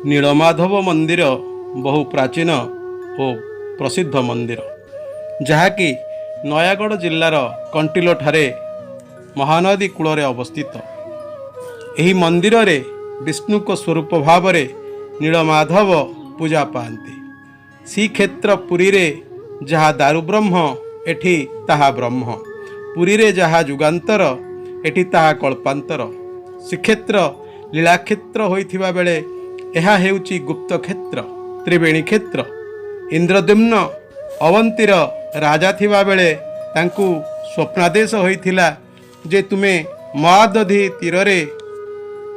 नीलमाधव मंदिर बहु प्राचीन और प्रसिद्ध मंदिर जहाँकि नयागढ़ जिलार कंटिलो ठारे महानदी कूल अवस्थित। यही मंदिर रे विष्णु को स्वरूप भाव रे नीलमाधव पूजा पाती। श्रीक्षेत्र पुरी रे जहाँ दारु ब्रह्म एठी ताहा ब्रह्म, पुरी रे जहाँ जुगांतर एठी ताहा कल्पांतर। श्रीक्षेत्र लीलाक्षेत्र होइथिबा बेले यह हेउची गुप्त क्षेत्र त्रिवेणी क्षेत्र। इंद्रद्युम्न अवंतीर राजा थिबा बेले तांकु स्वप्नादेश होइथिला जे तुमे महादधी तीर रे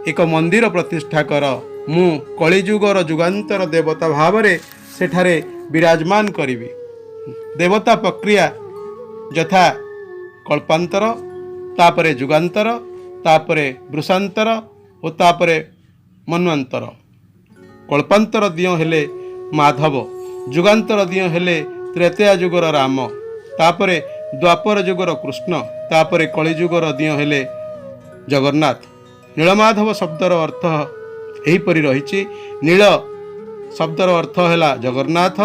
एक मंदिर प्रतिष्ठा कर, मु कलिजुगर जुगांतर देवता भाव रे सेठारे विराजमान करिवि। देवता प्रक्रिया यथा कल्पांतर, तापरे जुगांतर, तापरे वृषांतर और तापरे मन्वंतर। कल्पांतर दियो हेले माधव, जुगांतर दियो हेले त्रेतया जुगर राम, तापरे द्वापर जुगर कृष्ण, तापरे कलिजुगर दियो हेले जगन्नाथ। नीलमाधव शब्दर अर्थ एहीपरि रहिछि। नील शब्दर अर्थ हैला जगन्नाथ,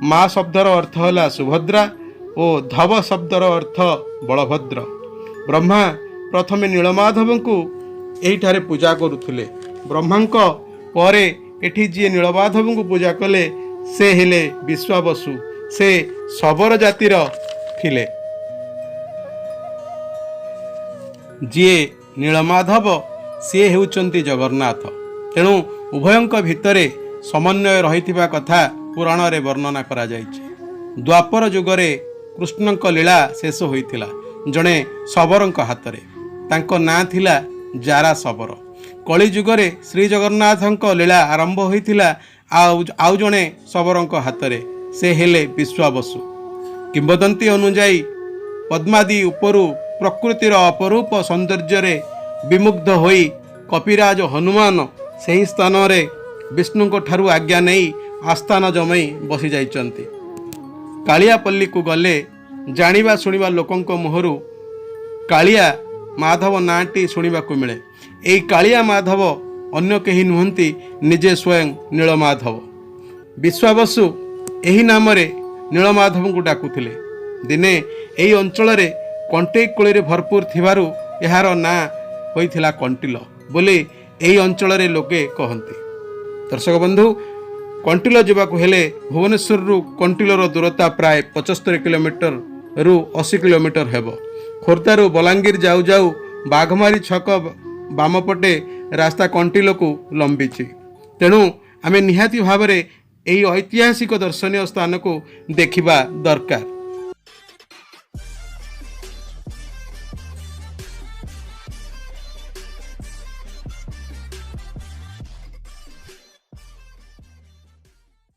माँ शब्दर अर्थ हैला सुभद्रा और धव शब्दर अर्थ बलभद्र। ब्रह्मा प्रथमे नीलमाधव को एहिठारे पूजा करुथिले। ब्रह्मांक परे एठी जी नीलमाधव को पूजा कले से हेले विश्वावसु, से शबर जातिर थिले। जी नीलमाधव सी हेउचंती जगन्नाथ। तेणु उभयंक भितरे समन्वय रहिथिबा कथा पुराण रे वर्णना करा जायछि। द्वापर जुगरे कृष्णंक लीला शेष होइथिला जणे शबरंक हातरे, तांको नाँ थिला जारा शबर। कली जुगरे श्री जगन्नाथंक लीला आरंभ होइथिला आउ जणे शबरंक हातरे, से हेले विश्वावसु। किंबदंती अनुଯାयी पद्मादी उपरु प्रकृतिर अपरूप सौंदर्य रे विमुग्ध होई कपिराज हनुमान सही स्थान रे विष्णुଙ୍କ ଠାରୁ आज्ञा नहीं आस्थान जमई बसी जाइचंती। कालियापल्ली को गले जानिबा सुनिबा लोकंक मुहरु कालिया माधव नाटी सुनिबा को मिले। एई कालिया माधव अन्य केही नुहंती, निजे स्वयं नीलमाधव। विश्वावसु एही नाम रे नीलमाधव को डाकुथिले। दिने एई अंचल रे कंटेई कोली रे भरपूर थिबारु एहार ना होइथिला कंटिल बोली एही अंचल रे लोके कहंती। दर्शक बंधु, कंटिल जावाक हेले भुवनेश्वर रु कंटिलर दूरता प्राय 75 किलोमीटर रु 80 किलोमीटर हेबो। खोर्धारू बलांगीर जाऊ जाऊ बाघमारी छक बामपटे रास्ता कंटिल को लंबीची। तेणु आमे निहाती भाव में यही ऐतिहासिक दर्शनीय स्थान को देखिबा दरकार।